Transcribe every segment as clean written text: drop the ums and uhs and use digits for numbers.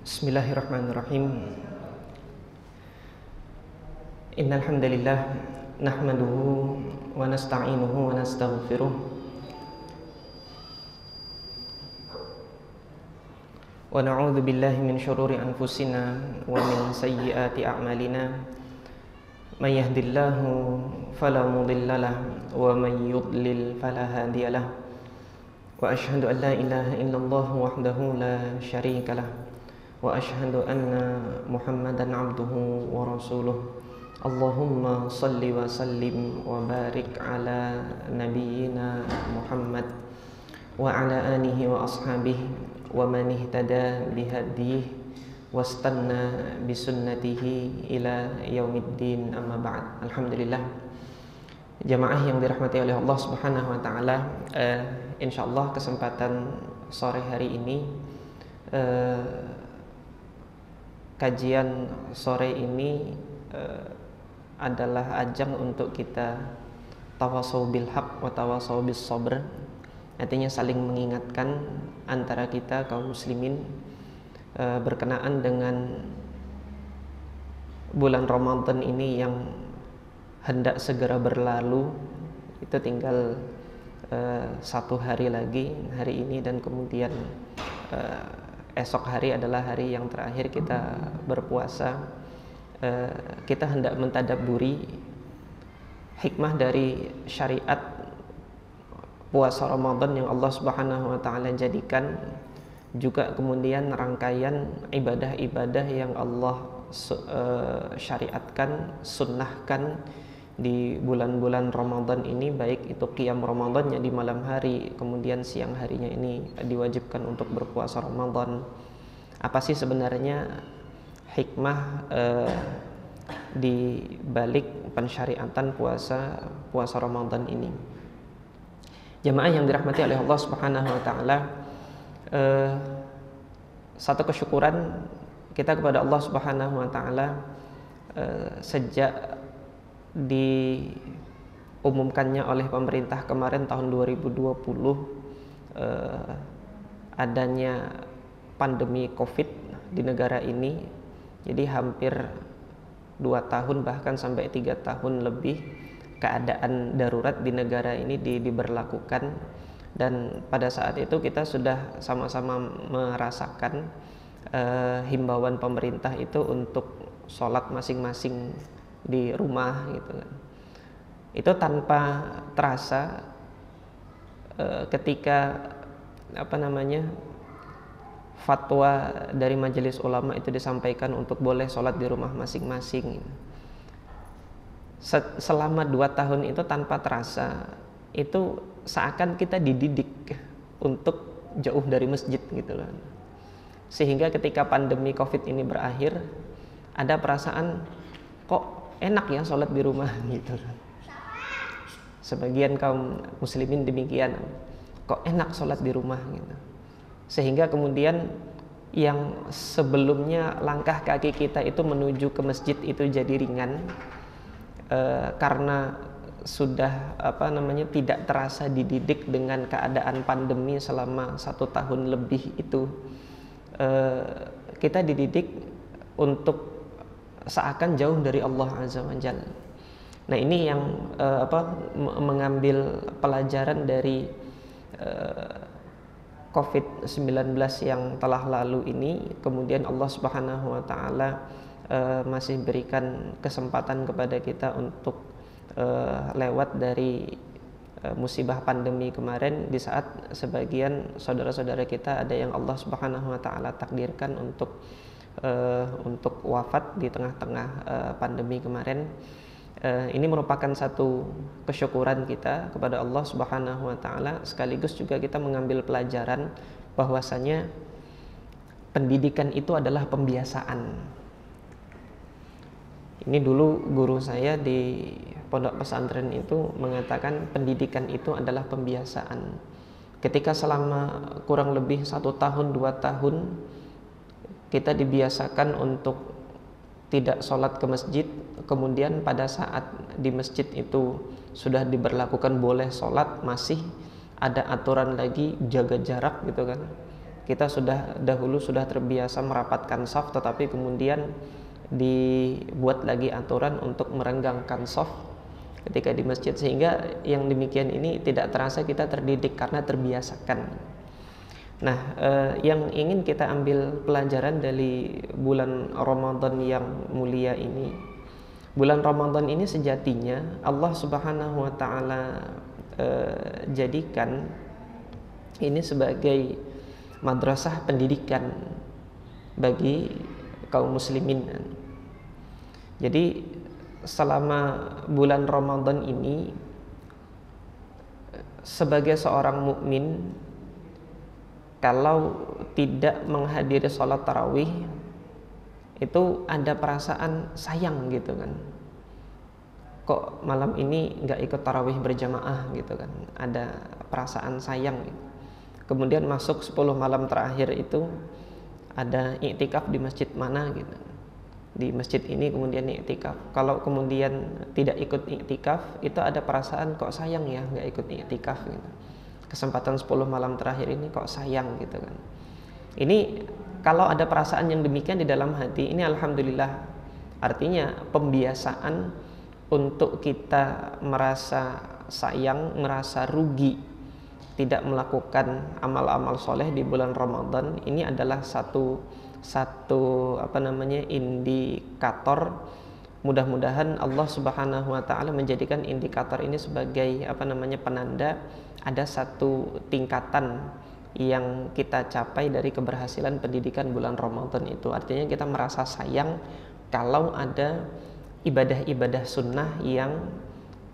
Bismillahirrahmanirrahim. Innal hamdalillah nahmaduhu wa nasta'inuhu wa nastaghfiruh wa na'udzu billahi min syururi anfusina wa min sayyiati a'malina. May yahdihillahu fala mudhillalah wa may yudlil fala hadiyalah. Wa asyhadu an la ilaha illallah wahdahu la syarikalah wa asyhadu anna Muhammadan abduhu wa rasuluh. Allahumma salli wa sallim wa barik ala nabiyyina Muhammad wa ala alihi wa ashabihi wa man ihtada bihadihi wastanna bisunnatihi ila yaumiddin, amma ba'd. Alhamdulillah, jamaah yang dirahmati oleh Allah Subhanahu wa taala, insyaallah kesempatan sore hari ini, kajian sore ini adalah ajang untuk kita tawasau bil haq wa tawasau bis sabr. Artinya saling mengingatkan antara kita kaum muslimin berkenaan dengan bulan Ramadan ini yang hendak segera berlalu. Itu tinggal 1 hari lagi, hari ini, dan kemudian esok hari adalah hari yang terakhir kita berpuasa. Kita hendak mentadabburi hikmah dari syariat puasa Ramadan yang Allah Subhanahu wa taala jadikan, juga kemudian rangkaian ibadah-ibadah yang Allah syariatkan, sunnahkan di bulan-bulan Ramadan ini, baik itu qiyam Ramadannya di malam hari, kemudian siang harinya ini diwajibkan untuk berpuasa Ramadan. Apa sih sebenarnya hikmah di balik pensyariatan puasa Ramadan ini? Jamaah yang dirahmati oleh Allah Subhanahu wa taala, satu kesyukuran kita kepada Allah Subhanahu wa taala sejak diumumkannya oleh pemerintah kemarin tahun 2020 adanya pandemi Covid di negara ini. Jadi hampir 2 tahun, bahkan sampai 3 tahun lebih, keadaan darurat di negara ini diberlakukan. Dan pada saat itu kita sudah sama-sama merasakan himbauan pemerintah itu untuk sholat masing-masing di rumah gitu kan. Itu tanpa terasa ketika fatwa dari majelis ulama itu disampaikan untuk boleh sholat di rumah masing-masing. Selama 2 tahun itu tanpa terasa, itu seakan kita dididik untuk jauh dari masjid gitu loh. Sehingga ketika pandemi Covid ini berakhir, ada perasaan kok enak ya sholat di rumah gitu. Sebagian kaum muslimin demikian, kok enak sholat di rumah gitu. Sehingga kemudian yang sebelumnya langkah kaki kita itu menuju ke masjid itu jadi ringan, karena sudah tidak terasa dididik dengan keadaan pandemi selama 1 tahun lebih itu. Kita dididik untuk seakan jauh dari Allah Azza wa Jalla. Nah, ini yang mengambil pelajaran dari Covid-19 yang telah lalu ini. Kemudian Allah Subhanahu wa taala masih berikan kesempatan kepada kita untuk lewat dari musibah pandemi kemarin, di saat sebagian saudara-saudara kita ada yang Allah Subhanahu wa taala takdirkan untuk wafat di tengah-tengah pandemi kemarin. Ini merupakan satu kesyukuran kita kepada Allah Subhanahu wa taala, sekaligus juga kita mengambil pelajaran bahwasanya pendidikan itu adalah pembiasaan. Ini dulu guru saya di pondok pesantren itu mengatakan pendidikan itu adalah pembiasaan. Ketika selama kurang lebih 1 tahun 2 tahun kita dibiasakan untuk tidak sholat ke masjid, kemudian pada saat di masjid itu sudah diberlakukan boleh sholat, masih ada aturan lagi jaga jarak gitu kan. kita dahulu sudah terbiasa merapatkan shaf, tetapi kemudian dibuat lagi aturan untuk merenggangkan shaf ketika di masjid, sehingga yang demikian ini tidak terasa kita terdidik karena terbiasakan. Nah, yang ingin kita ambil pelajaran dari bulan Ramadan yang mulia ini, bulan Ramadan ini sejatinya Allah Subhanahu wa taala jadikan ini sebagai madrasah pendidikan bagi kaum muslimin. Jadi selama bulan Ramadan ini, sebagai seorang mukmin, kalau tidak menghadiri sholat tarawih itu ada perasaan sayang gitu kan, kok malam ini nggak ikut tarawih berjamaah gitu kan, ada perasaan sayang gitu. Kemudian masuk 10 malam terakhir itu ada iktikaf di masjid mana gitu, di masjid ini kemudian iktikaf. Kalau kemudian tidak ikut iktikaf, itu ada perasaan kok sayang ya nggak ikut iktikaf gitu. Kesempatan 10 malam terakhir ini kok sayang gitu kan. Ini kalau ada perasaan yang demikian di dalam hati, ini alhamdulillah, artinya pembiasaan untuk kita merasa sayang, merasa rugi tidak melakukan amal-amal soleh di bulan Ramadan. Ini adalah satu indikator. Mudah-mudahan Allah Subhanahu wa taala menjadikan indikator ini sebagai penanda ada satu tingkatan yang kita capai dari keberhasilan pendidikan bulan Ramadan itu. Artinya kita merasa sayang kalau ada ibadah-ibadah sunnah yang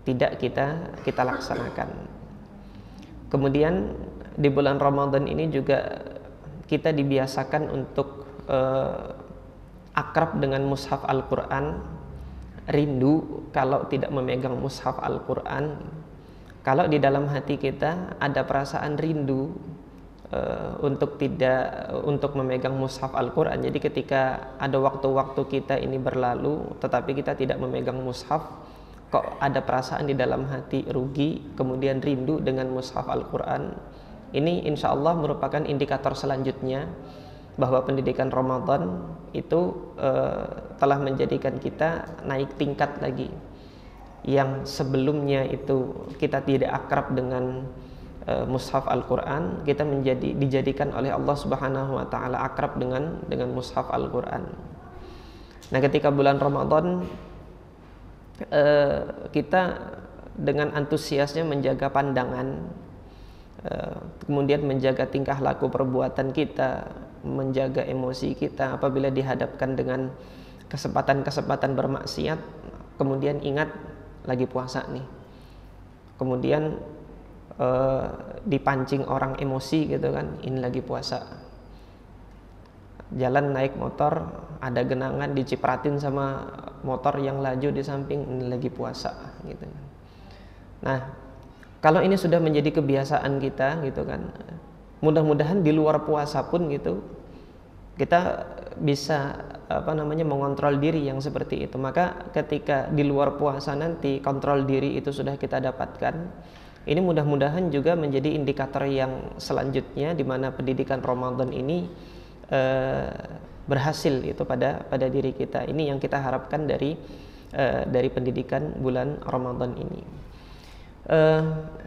tidak kita laksanakan. Kemudian di bulan Ramadan ini juga kita dibiasakan untuk akrab dengan mushaf Al-Quran, rindu kalau tidak memegang mushaf Al-Quran. Kalau di dalam hati kita ada perasaan rindu untuk memegang mushaf Al-Quran, jadi ketika ada waktu-waktu kita ini berlalu tetapi kita tidak memegang mushaf, kok ada perasaan di dalam hati rugi, kemudian rindu dengan mushaf Al-Quran. Ini insya Allah merupakan indikator selanjutnya bahwa pendidikan Ramadan itu telah menjadikan kita naik tingkat lagi. Yang sebelumnya itu kita tidak akrab dengan mushaf Al-Quran, kita dijadikan oleh Allah Subhanahu wa taala akrab dengan mushaf Al-Quran. Nah, ketika bulan Ramadan kita dengan antusiasnya menjaga pandangan, kemudian menjaga tingkah laku perbuatan kita, menjaga emosi kita apabila dihadapkan dengan kesempatan-kesempatan bermaksiat. Kemudian ingat lagi puasa nih, kemudian dipancing orang emosi gitu kan, ini lagi puasa. Jalan naik motor, ada genangan, dicipratin sama motor yang laju di samping, ini lagi puasa gitu kan. Nah, kalau ini sudah menjadi kebiasaan kita gitu kan, mudah-mudahan di luar puasa pun gitu kita bisa mengontrol diri yang seperti itu. Maka ketika di luar puasa nanti kontrol diri itu sudah kita dapatkan, ini mudah-mudahan juga menjadi indikator yang selanjutnya di mana pendidikan Ramadan ini berhasil itu pada diri kita. Ini yang kita harapkan dari pendidikan bulan Ramadan ini.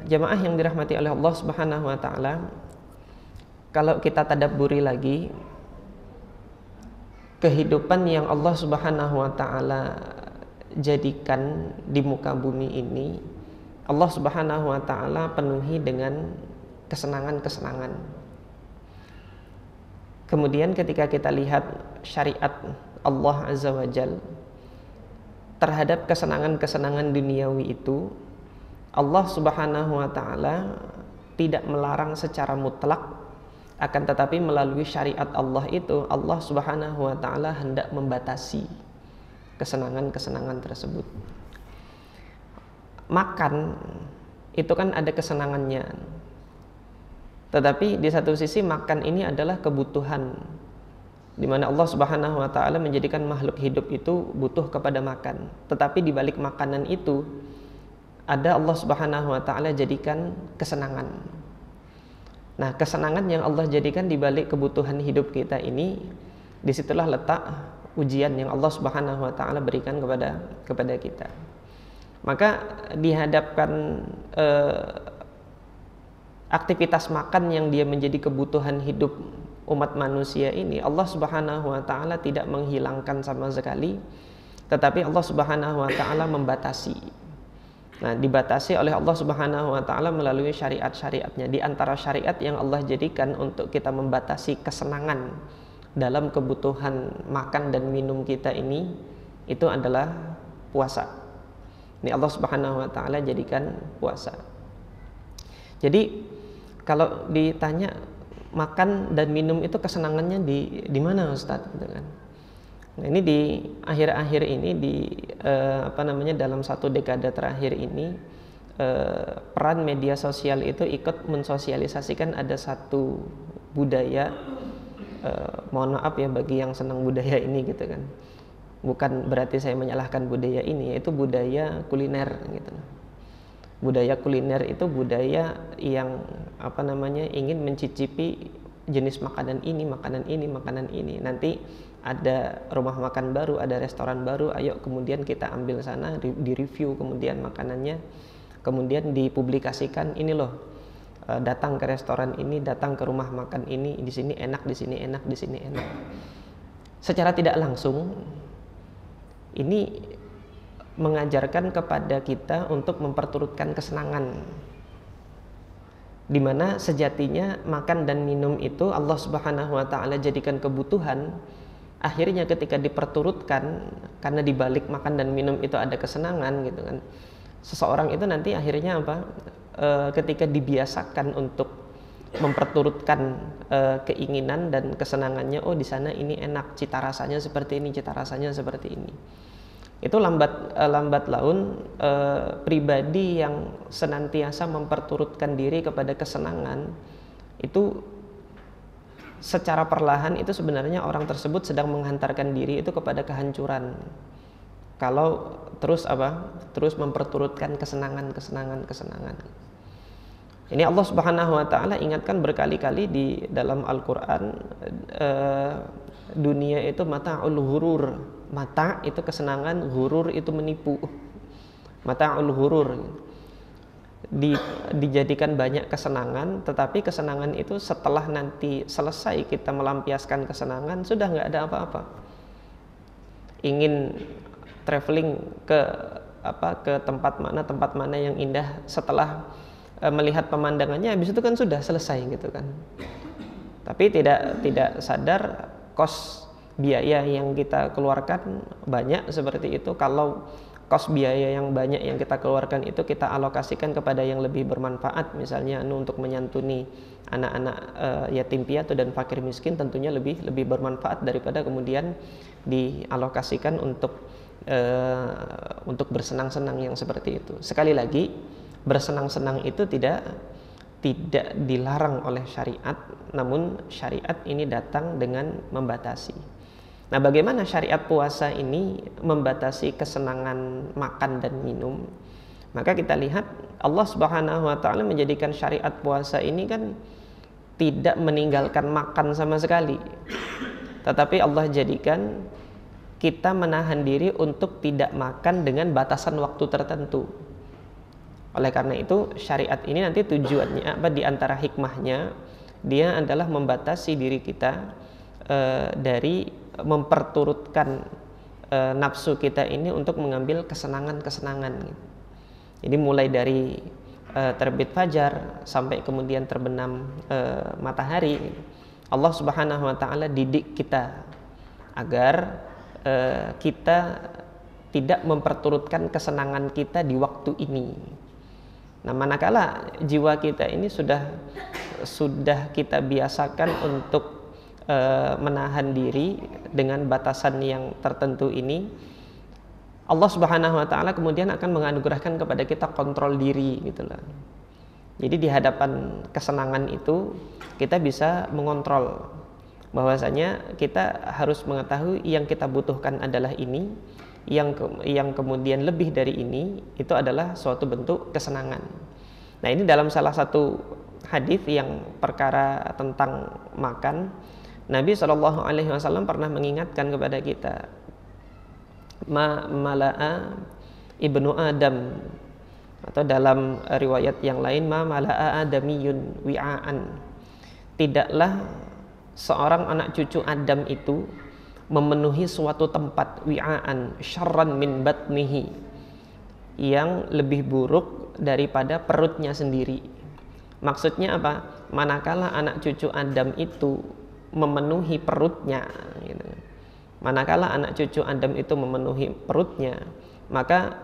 Jamaah yang dirahmati oleh Allah Subhanahu wa taala, kalau kita tadabburi lagi kehidupan yang Allah Subhanahu wa taala jadikan di muka bumi ini, Allah Subhanahu wa taala penuhi dengan kesenangan-kesenangan. Kemudian ketika kita lihat syariat Allah Azza wa Jal terhadap kesenangan-kesenangan duniawi itu, Allah Subhanahu wa taala tidak melarang secara mutlak, akan tetapi melalui syariat Allah itu Allah Subhanahu wa taala hendak membatasi kesenangan-kesenangan tersebut. Makan itu kan ada kesenangannya, tetapi di satu sisi makan ini adalah kebutuhan, di mana Allah Subhanahu wa taala menjadikan makhluk hidup itu butuh kepada makan. Tetapi di balik makanan itu ada Allah Subhanahu wa taala jadikan kesenangan. Nah, kesenangan yang Allah jadikan di balik kebutuhan hidup kita ini, disitulah letak ujian yang Allah Subhanahu wa taala berikan kepada kita. Maka dihadapkan aktivitas makan yang dia menjadi kebutuhan hidup umat manusia ini, Allah Subhanahu wa taala tidak menghilangkan sama sekali, tetapi Allah Subhanahu wa taala membatasi. Nah, dibatasi oleh Allah Subhanahu wa taala melalui syariat-syariatnya. Di antara syariat yang Allah jadikan untuk kita membatasi kesenangan dalam kebutuhan makan dan minum kita ini, itu adalah puasa. Ini Allah Subhanahu wa taala jadikan puasa. Jadi kalau ditanya makan dan minum itu kesenangannya di mana, Ustaz, gitu kan. Nah, ini di akhir-akhir ini dalam satu dekade terakhir ini, peran media sosial itu ikut mensosialisasikan ada satu budaya, mohon maaf ya bagi yang senang budaya ini gitu kan. Bukan berarti saya menyalahkan budaya ini, yaitu budaya kuliner gitu. Budaya kuliner itu budaya yang ingin mencicipi jenis makanan ini. Nanti ada rumah makan baru, ada restoran baru, ayo kemudian kita ambil sana, di review kemudian makanannya, kemudian dipublikasikan, ini loh, datang ke restoran ini, datang ke rumah makan ini, di sini enak, di sini enak, di sini enak. Secara tidak langsung ini mengajarkan kepada kita untuk memperturutkan kesenangan, di mana sejatinya makan dan minum itu Allah Subhanahu wa taala jadikan kebutuhan. Akhirnya ketika diperturutkan, karena di balik makan dan minum itu ada kesenangan gitu kan. Seseorang itu nanti akhirnya ketika dibiasakan untuk memperturutkan keinginan dan kesenangannya, oh di sana ini enak, cita rasanya seperti ini, cita rasanya seperti ini. Itu lambat laun pribadi yang senantiasa memperturutkan diri kepada kesenangan itu secara perlahan itu sebenarnya orang tersebut sedang menghantarkan diri itu kepada kehancuran. Kalau terus memperturutkan kesenangan. Ini Allah Subhanahu wa taala ingatkan berkali-kali di dalam Al-Qur'an, dunia itu mata'ul ghurur. Mata itu kesenangan, ghurur itu menipu. Mata'ul ghurur. Dijadikan banyak kesenangan, tetapi kesenangan itu setelah nanti selesai kita melampiaskan kesenangan, sudah nggak ada apa-apa. Ingin traveling ke tempat mana yang indah, setelah melihat pemandangannya, habis itu kan sudah selesai gitu kan. Tapi tidak sadar kos biaya yang kita keluarkan banyak seperti itu. Kalau kos biaya yang banyak yang kita keluarkan itu kita alokasikan kepada yang lebih bermanfaat, misalnya untuk menyantuni anak-anak yatim piatu dan fakir miskin, tentunya lebih bermanfaat daripada kemudian dialokasikan untuk bersenang-senang yang seperti itu. Sekali lagi, bersenang-senang itu tidak dilarang oleh syariat, namun syariat ini datang dengan membatasi. Nah, bagaimana syariat puasa ini membatasi kesenangan makan dan minum? Maka kita lihat Allah Subhanahu wa taala menjadikan syariat puasa ini kan tidak meninggalkan makan sama sekali. Tetapi Allah jadikan kita menahan diri untuk tidak makan dengan batasan waktu tertentu. Oleh karena itu syariat ini nanti tujuannya di antara hikmahnya, dia adalah membatasi diri kita dari memperturutkan nafsu kita ini untuk mengambil kesenangan-kesenangan gitu. Jadi mulai dari terbit fajar sampai kemudian terbenam matahari, Allah Subhanahu wa taala didik kita agar kita tidak memperturutkan kesenangan kita di waktu ini. Nah, manakala jiwa kita ini sudah kita biasakan untuk menahan diri dengan batasan yang tertentu ini, Allah Subhanahu wa taala kemudian akan menganugerahkan kepada kita kontrol diri gitulah. Jadi di hadapan kesenangan itu kita bisa mengontrol bahwasanya kita harus mengetahui yang kita butuhkan adalah ini, yang kemudian lebih dari ini itu adalah suatu bentuk kesenangan. Nah, ini dalam salah satu hadis yang perkara tentang makan, Nabi SAW pernah mengingatkan kepada kita, mala'a ibnu Adam, atau dalam riwayat yang lain, mala'a adamiyun wi'aan, tidaklah seorang anak cucu Adam itu memenuhi suatu tempat, wi'aan syarran min batnihi, yang lebih buruk daripada perutnya sendiri. Maksudnya apa? Manakala anak cucu Adam itu memenuhi perutnya gitu. Manakala anak cucu Adam itu memenuhi perutnya, maka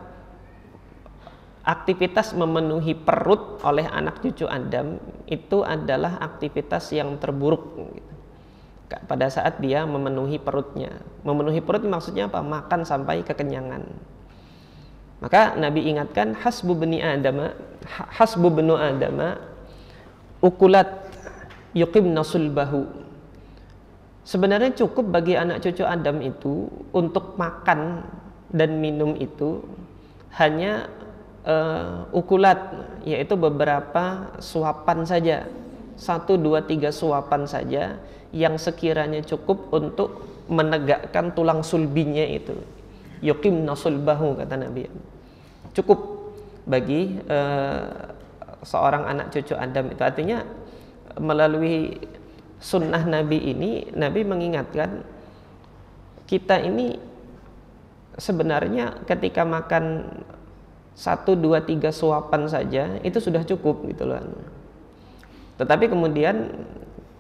aktivitas memenuhi perut oleh anak cucu Adam itu adalah aktivitas yang terburuk gitu. Pada saat dia memenuhi perutnya. Memenuhi perut maksudnya apa? Makan sampai kekenyangan. Maka Nabi ingatkan, hasbu bani adama ukulat yuqimna sulbahu. Sebenarnya cukup bagi anak cucu Adam itu untuk makan dan minum itu hanya ukulat, yaitu beberapa suapan saja, 1, 2, 3 suapan saja, yang sekiranya cukup untuk menegakkan tulang sulbinya itu. Yuqimna sulbahu, kata Nabi. Cukup bagi seorang anak cucu Adam itu. Artinya melalui sunnah Nabi ini, Nabi mengingatkan kita ini sebenarnya ketika makan 1, 2, 3 suapan saja itu sudah cukup gitu loh. Tetapi kemudian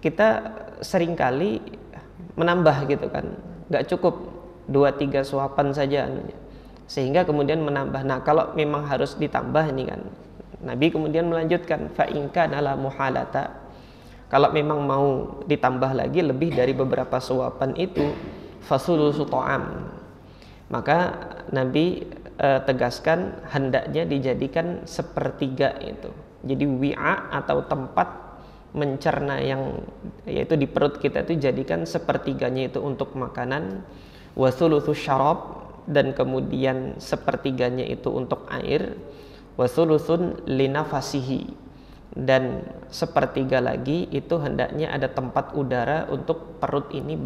kita seringkali menambah gitu kan, nggak cukup 2, 3 suapan saja anunya, sehingga kemudian menambah. Nah kalau memang harus ditambah ini kan, Nabi kemudian melanjutkan, fa in kana la muhalata, kalau memang mau ditambah lagi lebih dari beberapa suapan itu, fasulusu ta'am, maka Nabi tegaskan hendaknya dijadikan sepertiga itu. Jadi wi'a atau tempat mencerna yang yaitu di perut kita itu jadikan sepertiganya itu untuk makanan, wa thulutsu syarab, dan kemudian sepertiganya itu untuk air, wa thuluthun linafasihi, dan sepertiga lagi itu hendaknya ada tempat udara untuk perut ini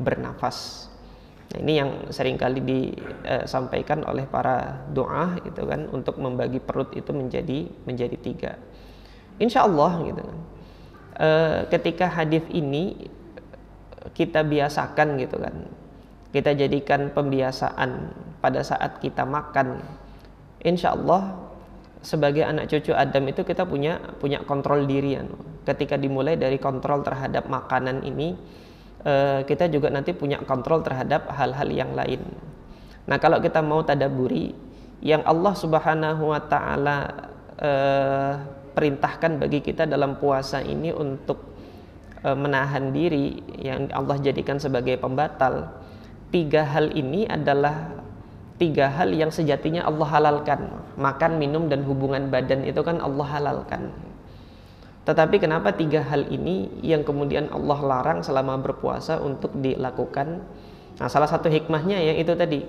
bernafas. Nah, ini yang seringkali disampaikan oleh para doa gitu kan, untuk membagi perut itu menjadi 3. Insya Allah gitu kan. Ketika hadis ini kita biasakan gitu kan, kita jadikan pembiasaan pada saat kita makan, insya Allah sebagai anak cucu Adam itu kita punya kontrol diri. Ketika dimulai dari kontrol terhadap makanan ini, kita juga nanti punya kontrol terhadap hal-hal yang lain. Nah kalau kita mau tadaburi yang Allah Subhanahu wa Ta'ala perintahkan bagi kita dalam puasa ini untuk menahan diri, yang Allah jadikan sebagai pembatal, 3 hal ini adalah 3 hal yang sejatinya Allah halalkan. Makan, minum, dan hubungan badan itu kan Allah halalkan. Tetapi kenapa 3 hal ini yang kemudian Allah larang selama berpuasa untuk dilakukan? Nah salah satu hikmahnya ya itu tadi,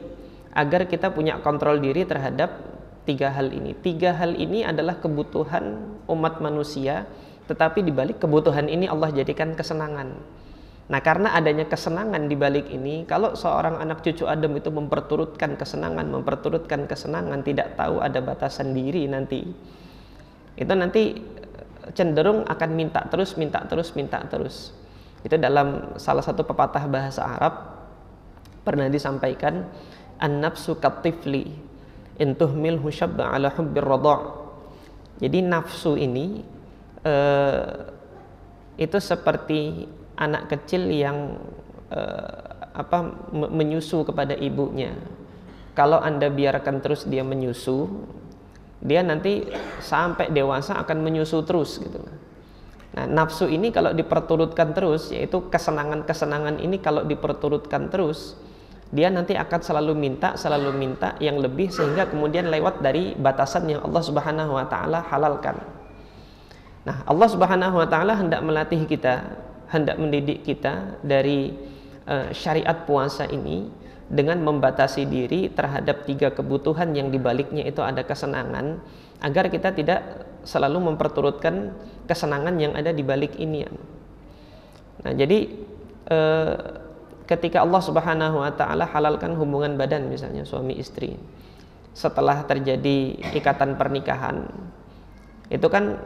agar kita punya kontrol diri terhadap 3 hal ini. 3 hal ini adalah kebutuhan umat manusia, tetapi di balik kebutuhan ini Allah jadikan kesenangan. Nah karena adanya kesenangan di balik ini, kalau seorang anak cucu Adam itu memperturutkan kesenangan, tidak tahu ada batasan diri, nanti itu nanti cenderung akan minta terus. Itu dalam salah satu pepatah bahasa Arab pernah disampaikan, an-nafsu katifli in tuhmilhu syabba ala hubbir radha'. Jadi nafsu ini itu seperti anak kecil yang menyusu kepada ibunya. Kalau Anda biarkan terus dia menyusu, dia nanti sampai dewasa akan menyusu terus gitu. Nah, nafsu ini kalau diperturutkan terus, yaitu kesenangan ini kalau diperturutkan terus, dia nanti akan selalu minta yang lebih, sehingga kemudian lewat dari batasan yang Allah Subhanahu wa Ta'ala halalkan. Nah, Allah Subhanahu wa Ta'ala hendak melatih kita, hendak mendidik kita dari syariat puasa ini dengan membatasi diri terhadap 3 kebutuhan yang dibaliknya itu ada kesenangan, agar kita tidak selalu memperturutkan kesenangan yang ada di balik ini. Nah, jadi ketika Allah Subhanahu wa taala halalkan hubungan badan misalnya suami istri, setelah terjadi ikatan pernikahan, itu kan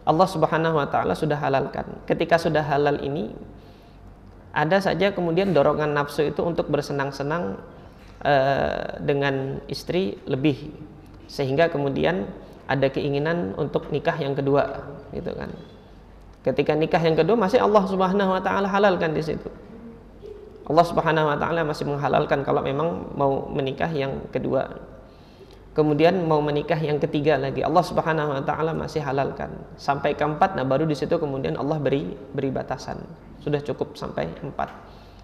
Allah Subhanahu wa taala sudah halalkan. Ketika sudah halal ini, ada saja kemudian dorongan nafsu itu untuk bersenang-senang dengan istri lebih, sehingga kemudian ada keinginan untuk nikah yang kedua, gitu kan. Ketika nikah yang kedua masih Allah Subhanahu wa taala halalkan di situ. Allah Subhanahu wa taala masih menghalalkan kalau memang mau menikah yang kedua. Kemudian mau menikah yang ketiga lagi, Allah Subhanahu wa taala masih halalkan. Sampai keempat, nah baru di situ kemudian Allah beri batasan. Sudah cukup sampai 4.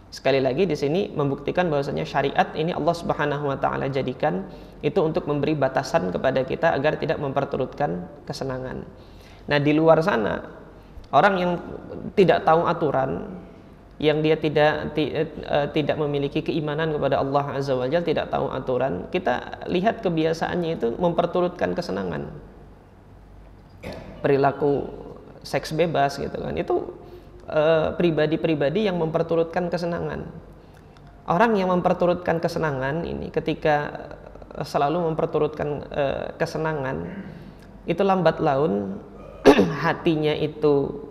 Sekali lagi di sini membuktikan bahwasanya syariat ini Allah Subhanahu wa taala jadikan itu untuk memberi batasan kepada kita agar tidak memperturutkan kesenangan. Nah, di luar sana orang yang tidak tahu aturan, yang dia tidak memiliki keimanan kepada Allah Azza wa Jalla, tidak tahu aturan, kita lihat kebiasaannya itu memperturutkan kesenangan. Perilaku seks bebas gitu kan. Itu pribadi-pribadi yang memperturutkan kesenangan. Orang yang memperturutkan kesenangan ini ketika selalu memperturutkan kesenangan, itu lambat laun hatinya itu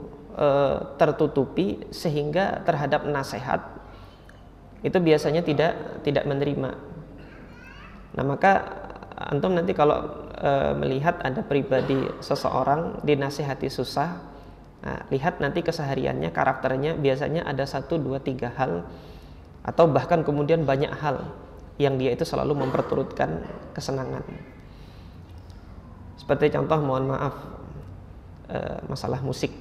tertutupi sehingga terhadap nasihat itu biasanya tidak menerima. Nah, maka antum nanti kalau melihat ada pribadi seseorang dinasihati susah, nah, lihat nanti kesehariannya, karakternya biasanya ada 1, 2, 3 hal atau bahkan kemudian banyak hal yang dia itu selalu memperturutkan kesenangan. Seperti contoh, mohon maaf, masalah musik.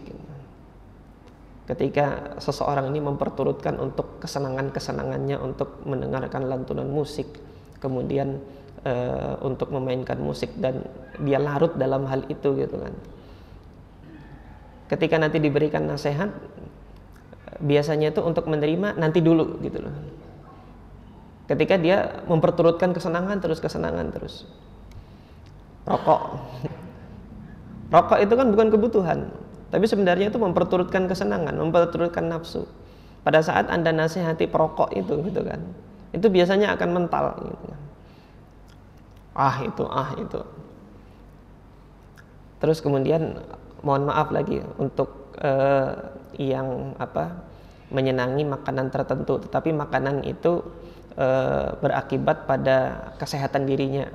Ketika seseorang ini memperturutkan untuk kesenangannya untuk mendengarkan lantunan musik, kemudian untuk memainkan musik, dan dia larut dalam hal itu gitu kan. Ketika nanti diberikan nasihat, biasanya itu untuk menerima nanti dulu gitu loh. Ketika dia memperturutkan kesenangan terus. Rokok itu kan bukan kebutuhan, tapi sebenarnya itu memperturutkan kesenangan, memperturutkan nafsu. Pada saat Anda nasihati perokok itu gitu kan, itu biasanya akan mental gitu. Itu. Terus kemudian mohon maaf lagi untuk yang menyenangi makanan tertentu, tetapi makanan itu berakibat pada kesehatan dirinya.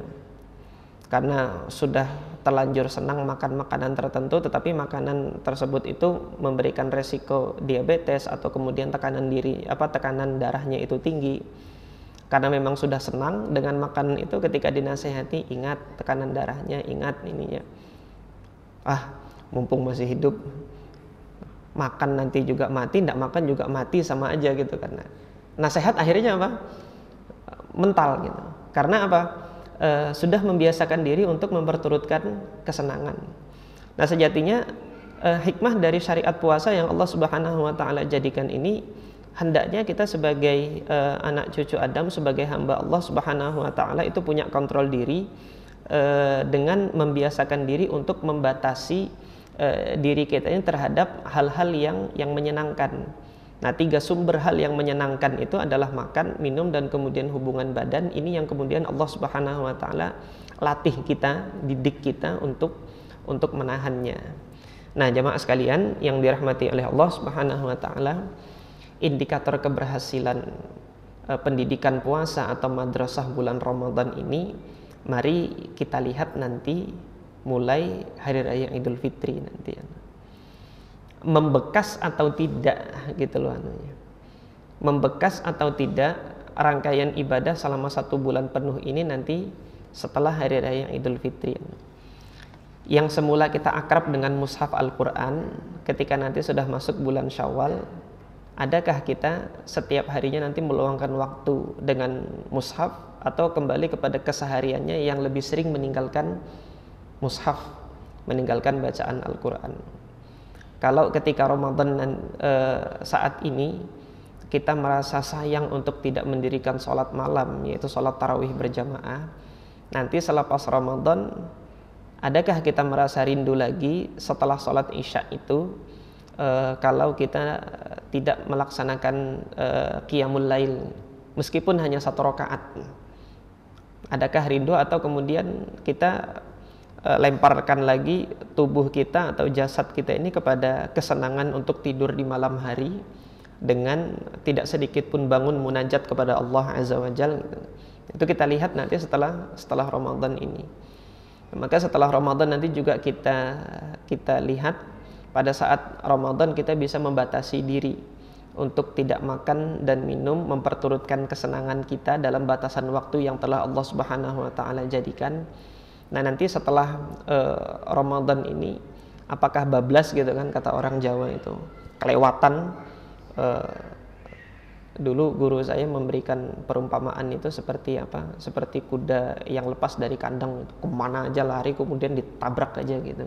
Karena sudah terlanjur senang makan makanan tertentu, tetapi makanan tersebut itu memberikan resiko diabetes atau kemudian tekanan darahnya itu tinggi. Karena memang sudah senang dengan makanan itu, ketika dinasehati, ingat tekanan darahnya, ingat ininya. Mumpung masih hidup, makan nanti juga mati, tidak makan juga mati, sama aja gitu. Karena nasihat akhirnya apa? Mental gitu. Karena apa? Sudah membiasakan diri untuk memperturutkan kesenangan. Nah, sejatinya hikmah dari syariat puasa yang Allah Subhanahu wa taala jadikan ini, hendaknya kita sebagai anak cucu Adam, sebagai hamba Allah Subhanahu wa taala itu punya kontrol diri dengan membiasakan diri untuk membatasi diri kita ini terhadap hal-hal yang menyenangkan. Nah, 3 sumber hal yang menyenangkan itu adalah makan, minum, dan kemudian hubungan badan. Ini yang kemudian Allah Subhanahu wa taala latih kita, didik kita untuk menahannya. Nah, jamaah sekalian yang dirahmati oleh Allah Subhanahu wa taala, indikator keberhasilan pendidikan puasa atau madrasah bulan Ramadan ini, mari kita lihat nanti mulai hari raya Idul Fitri nanti. Membekas atau tidak gitu loh anunya. Membekas atau tidak rangkaian ibadah selama 1 bulan penuh ini nanti setelah hari raya Idul Fitri. Yang semula kita akrab dengan mushaf Al-Quran, ketika nanti sudah masuk bulan Syawal, adakah kita setiap harinya nanti meluangkan waktu dengan mushaf, atau kembali kepada kesehariannya yang lebih sering meninggalkan mushaf, meninggalkan bacaan Al-Quran? Kalau ketika Ramadan saat ini kita merasa sayang untuk tidak mendirikan sholat malam, yaitu sholat tarawih berjamaah, nanti selepas Ramadan Adakah kita merasa rindu lagi setelah sholat isya itu kalau kita tidak melaksanakan qiyamul lail meskipun hanya 1 rakaat? Adakah rindu atau kemudian kita lemparkan lagi tubuh kita atau jasad kita ini kepada kesenangan untuk tidur di malam hari dengan tidak sedikit pun bangun munajat kepada Allah Azza wa Jalla gitu. Itu kita lihat nanti setelah Ramadan ini. Maka setelah Ramadan nanti juga kita lihat pada saat Ramadan kita bisa membatasi diri untuk tidak makan dan minum, memperturutkan kesenangan kita dalam batasan waktu yang telah Allah Subhanahu wa taala jadikan. Nah, nanti setelah Ramadan ini apakah bablas gitu kan, kata orang Jawa itu, kelewatan. Dulu guru saya memberikan perumpamaan itu seperti apa? Seperti kuda yang lepas dari kandang, kemana aja lari kemudian ditabrak aja gitu.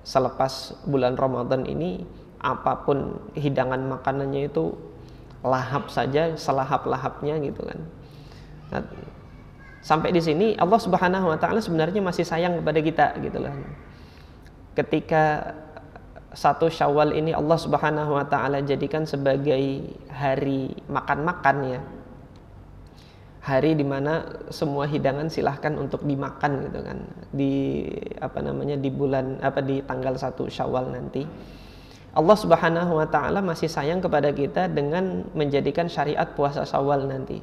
Selepas bulan Ramadan ini apapun hidangan makanannya itu lahap saja, selahap-lahapnya gitu kan. Nah, sampai di sini Allah Subhanahu wa taala sebenarnya masih sayang kepada kita gitu loh. Ketika 1 Syawal ini Allah Subhanahu wa taala jadikan sebagai hari makan-makan ya. Hari di mana semua hidangan silahkan untuk dimakan gitu kan. Di di tanggal 1 Syawal nanti. Allah Subhanahu wa taala masih sayang kepada kita dengan menjadikan syariat puasa Syawal nanti.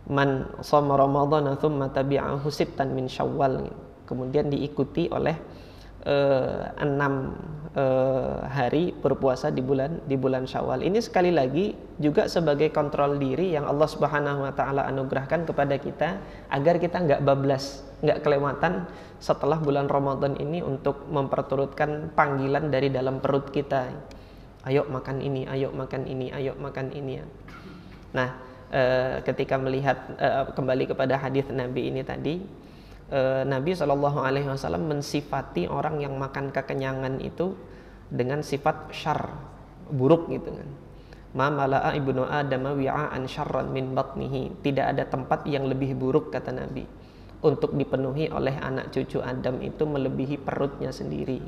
Man shoma Ramadhana tsumma tabi'ahu sittan min Syawal. Kemudian diikuti oleh 6 hari berpuasa di bulan Syawal. Ini sekali lagi juga sebagai kontrol diri yang Allah Subhanahu wa taala anugerahkan kepada kita agar kita enggak bablas, enggak kelewatan setelah bulan Ramadan ini untuk memperturutkan panggilan dari dalam perut kita. Ayo makan ini, ayo makan ini, ayo makan ini ya. Nah, ketika melihat kembali kepada hadis Nabi ini tadi, Nabi SAW mensifati orang yang makan kekenyangan itu dengan sifat syarr, buruk gitu kan. Ma mala'a ibnu Adam wi'a'an syarran min batnihi. Tidak ada tempat yang lebih buruk, kata Nabi, untuk dipenuhi oleh anak cucu Adam itu melebihi perutnya sendiri.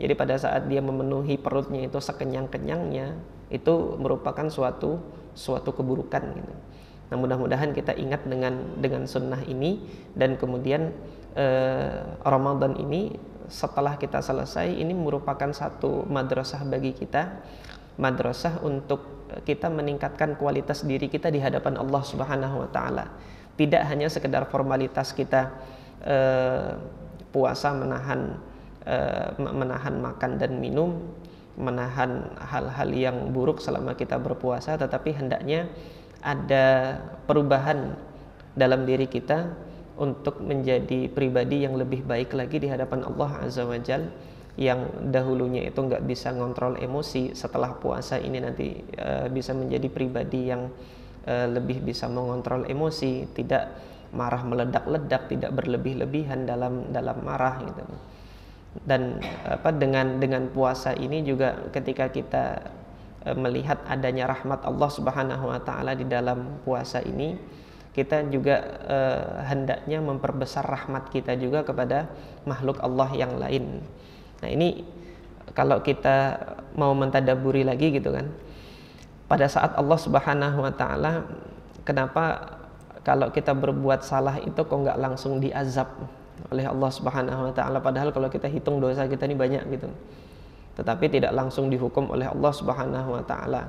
Jadi pada saat dia memenuhi perutnya itu sekenyang-kenyangnya, itu merupakan suatu keburukan gitu. Nah, mudah-mudahan kita ingat dengan sunnah ini, dan kemudian Ramadan ini setelah kita selesai ini merupakan satu madrasah bagi kita, madrasah untuk kita meningkatkan kualitas diri kita di hadapan Allah Subhanahu wa taala. Tidak hanya sekedar formalitas kita puasa menahan makan dan minum, menahan hal-hal yang buruk selama kita berpuasa, tetapi hendaknya ada perubahan dalam diri kita untuk menjadi pribadi yang lebih baik lagi di hadapan Allah Azza wa Jalla, yang dahulunya itu nggak bisa ngontrol emosi, setelah puasa ini nanti bisa menjadi pribadi yang lebih bisa mengontrol emosi, tidak marah meledak-ledak, tidak berlebih-lebihan dalam marah gitu. Dan dengan puasa ini juga ketika kita melihat adanya rahmat Allah Subhanahu wa taala di dalam puasa ini, kita juga hendaknya memperbesar rahmat kita juga kepada makhluk Allah yang lain. Nah, ini kalau kita mau mentadaburi lagi gitu kan, pada saat Allah Subhanahu wa taala, kenapa kalau kita berbuat salah itu kok nggak langsung diazab oleh Allah Subhanahu wa taala, padahal kalau kita hitung dosa kita ini banyak gitu, tetapi tidak langsung dihukum oleh Allah Subhanahu wa taala.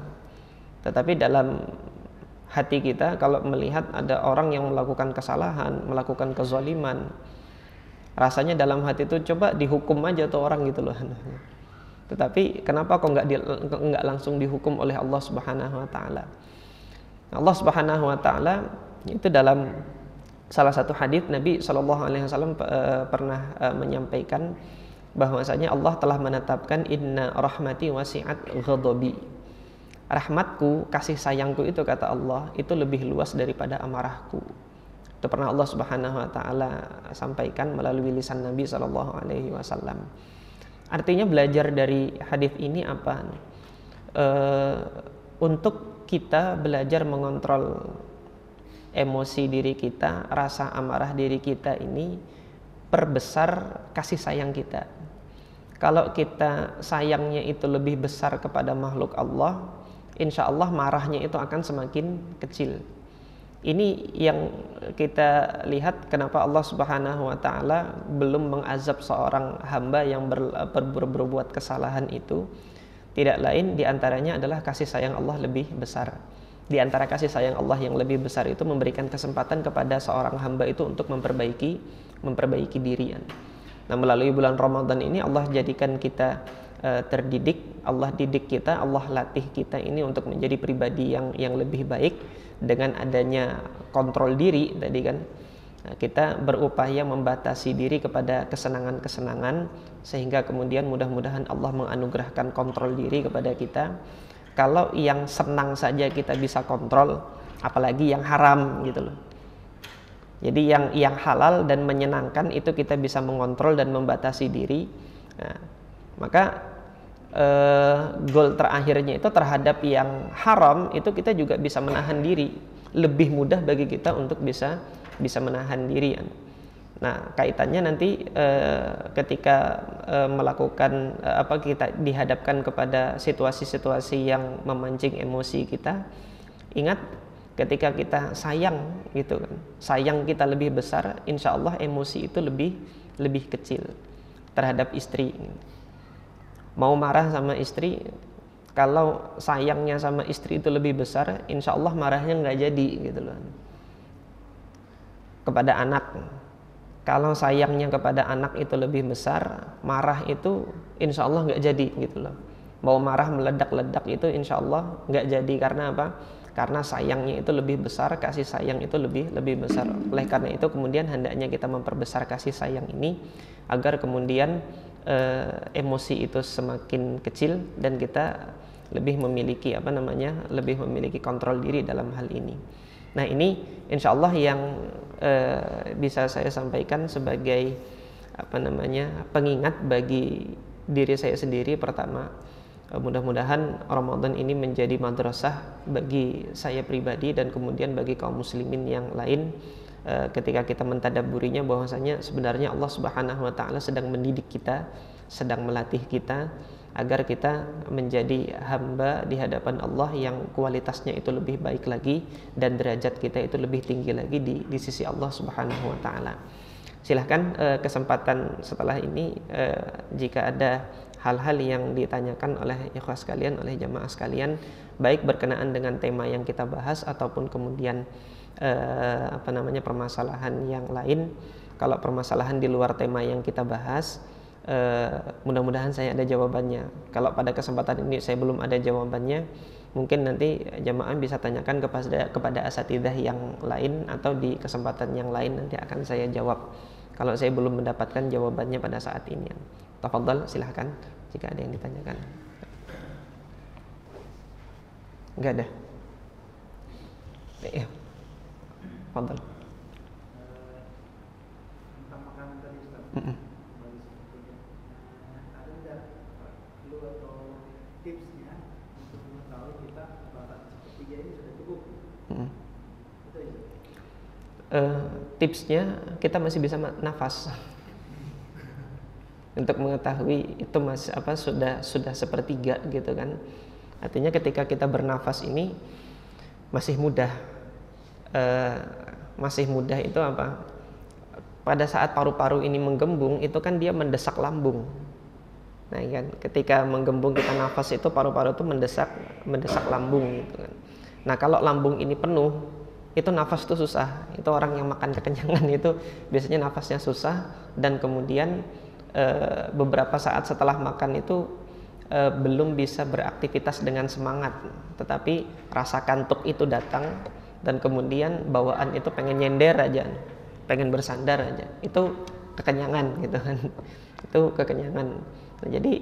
Tetapi dalam hati kita kalau melihat ada orang yang melakukan kesalahan, melakukan kezaliman, rasanya dalam hati itu coba dihukum aja tuh orang gitu loh. Tetapi kenapa kok nggak langsung dihukum oleh Allah Subhanahu wa taala? Allah Subhanahu wa taala itu dalam salah satu hadis Nabi SAW pernah menyampaikan bahwasanya Allah telah menetapkan inna rahmati wasi'at ghadabi. Rahmatku, kasih sayangku itu, kata Allah, itu lebih luas daripada amarahku. Itu pernah Allah Subhanahu wa taala sampaikan melalui lisan Nabi SAW. Artinya belajar dari hadis ini apa? Untuk kita belajar mengontrol emosi diri kita, rasa amarah diri kita ini memperbesar kasih sayang kita. Kalau kita sayangnya itu lebih besar kepada makhluk Allah, insya Allah marahnya itu akan semakin kecil. Ini yang kita lihat kenapa Allah Subhanahu wa Ta'ala belum mengazab seorang hamba yang berbuat kesalahan itu. Tidak lain diantaranya adalah kasih sayang Allah lebih besar. Di antara kasih sayang Allah yang lebih besar itu memberikan kesempatan kepada seorang hamba itu untuk memperbaiki diri. Nah, melalui bulan Ramadan ini Allah jadikan kita terdidik, Allah didik kita, Allah latih kita ini untuk menjadi pribadi yang lebih baik dengan adanya kontrol diri tadi kan. Nah, kita berupaya membatasi diri kepada kesenangan-kesenangan sehingga kemudian mudah-mudahan Allah menganugerahkan kontrol diri kepada kita. Kalau yang senang saja kita bisa kontrol, apalagi yang haram gitu loh. Jadi yang halal dan menyenangkan itu kita bisa mengontrol dan membatasi diri. Nah, maka goal terakhirnya itu terhadap yang haram itu kita juga bisa menahan diri. Lebih mudah bagi kita untuk bisa menahan diri. Nah, kaitannya nanti ketika melakukan kita dihadapkan kepada situasi-situasi yang memancing emosi kita, ingat ketika kita sayang gitu kan, sayang kita lebih besar, insya Allah emosi itu lebih kecil terhadap istri. Mau marah sama istri, kalau sayangnya sama istri itu lebih besar, insya Allah marahnya nggak jadi gitu loh. Kepada anak, kalau sayangnya kepada anak itu lebih besar, marah itu insya Allah nggak jadi gitu loh. Mau marah meledak-ledak itu insya Allah nggak jadi. Karena apa? Karena sayangnya itu lebih besar, kasih sayang itu lebih besar. Oleh karena itu kemudian hendaknya kita memperbesar kasih sayang ini agar kemudian emosi itu semakin kecil dan kita lebih memiliki lebih memiliki kontrol diri dalam hal ini. Nah, ini insya Allah yang bisa saya sampaikan sebagai pengingat bagi diri saya sendiri. Pertama, mudah-mudahan Ramadan ini menjadi madrasah bagi saya pribadi dan kemudian bagi kaum muslimin yang lain, ketika kita mentadabburinya bahwasanya sebenarnya Allah Subhanahu wa Ta'ala sedang mendidik kita, sedang melatih kita agar kita menjadi hamba di hadapan Allah yang kualitasnya itu lebih baik lagi dan derajat kita itu lebih tinggi lagi di sisi Allah Subhanahu wa Ta'ala. Silahkan kesempatan setelah ini jika ada hal-hal yang ditanyakan oleh ikhwas sekalian, oleh jamaah sekalian, baik berkenaan dengan tema yang kita bahas ataupun kemudian permasalahan yang lain. Kalau permasalahan di luar tema yang kita bahas, mudah-mudahan saya ada jawabannya. Kalau pada kesempatan ini saya belum ada jawabannya, mungkin nanti jamaah bisa tanyakan kepada asatidzah yang lain atau di kesempatan yang lain nanti akan saya jawab kalau saya belum mendapatkan jawabannya pada saat ini. Tafadhal, silahkan jika ada yang ditanyakan. Enggak ada? Ya. Tafadhal. Tentang makanan tadi Ustaz. Ada tidak clue atau tipsnya untuk mengetahui kita batas sepertiga ini sudah cukup? Itu ya. Tipsnya kita masih bisa nafas. Untuk mengetahui itu sudah sepertiga gitu kan. Artinya ketika kita bernafas ini masih mudah. Masih mudah itu apa? Pada saat paru-paru ini menggembung itu kan dia mendesak lambung. Nah kan, ketika menggembung kita nafas itu paru-paru itu mendesak lambung gitu kan. Nah, kalau lambung ini penuh, itu nafas itu susah. Itu orang yang makan kekenyangan itu biasanya nafasnya susah dan kemudian beberapa saat setelah makan itu belum bisa beraktivitas dengan semangat, tetapi rasa kantuk itu datang dan kemudian bawaan itu pengen nyender aja, pengen bersandar aja. Itu kekenyangan gitu kan. Itu kekenyangan. Nah, jadi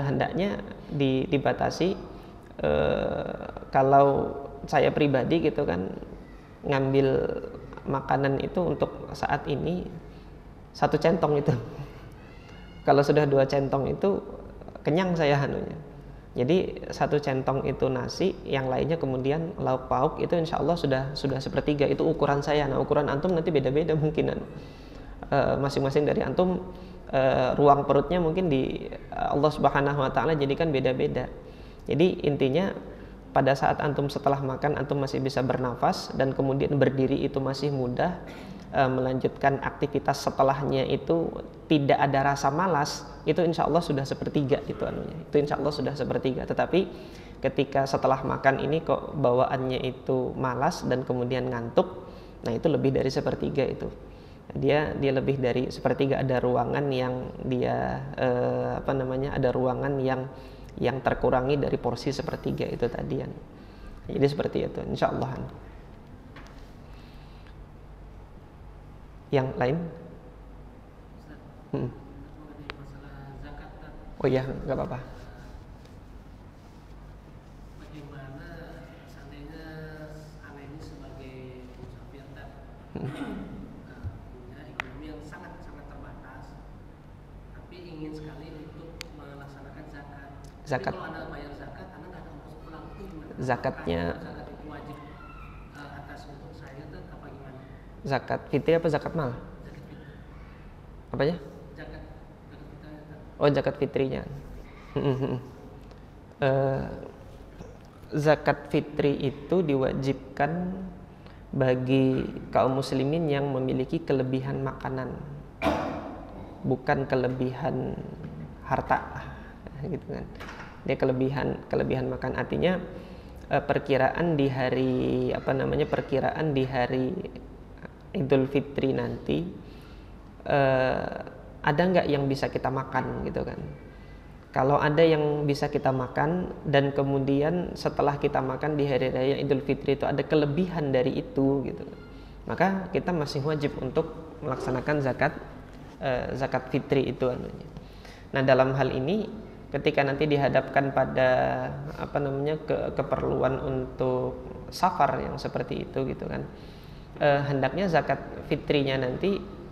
hendaknya dibatasi. Kalau saya pribadi gitu kan ngambil makanan itu untuk saat ini 1 centong itu. Kalau sudah 2 centong itu kenyang saya hanunya. Jadi 1 centong itu nasi, yang lainnya kemudian lauk pauk itu insya Allah sudah sepertiga. Itu ukuran saya. Nah, ukuran antum nanti beda-beda mungkinan. masing-masing dari antum ruang perutnya mungkin di Allah Subhanahu wa taala jadikan beda-beda. Jadi intinya pada saat antum setelah makan antum masih bisa bernafas dan kemudian berdiri itu masih mudah, melanjutkan aktivitas setelahnya itu tidak ada rasa malas, itu insya Allah sudah sepertiga itu anunya. Itu insya Allah sudah sepertiga. Tetapi ketika setelah makan ini kok bawaannya itu malas dan kemudian ngantuk, nah itu lebih dari sepertiga itu. Dia lebih dari sepertiga, ada ruangan yang dia ada ruangan yang terkurangi dari porsi sepertiga itu tadi. Jadi seperti itu insya Allah. Yang lain? Oh iya, nggak apa-apa. Bagaimana seandainya anak ini sebagai musafir dan punya ekonomi yang sangat terbatas, tapi ingin sekali untuk melaksanakan zakat. Zakat. Tapi kalau anda bayar zakat, anda nggak akan ongkos pulang itu gimana? Zakatnya. Zakat itu wajib atas untuk saya itu apa gimana? Zakat fitri apa zakat mal? Zakat fitri. Apanya? Zakat fitrah. Oh, zakat fitrinya. Zakat fitri itu diwajibkan bagi kaum muslimin yang memiliki kelebihan makanan, bukan kelebihan harta, gitu kan. Dia kelebihan makan. Artinya perkiraan di hari Idul Fitri nanti ada nggak yang bisa kita makan, gitu kan. Kalau ada yang bisa kita makan dan kemudian setelah kita makan di hari raya Idul Fitri itu ada kelebihan dari itu, gitu, maka kita masih wajib untuk melaksanakan zakat fitri itu anunya. Nah, dalam hal ini ketika nanti dihadapkan pada keperluan untuk safar yang seperti itu, gitu kan, hendaknya zakat fitrinya nanti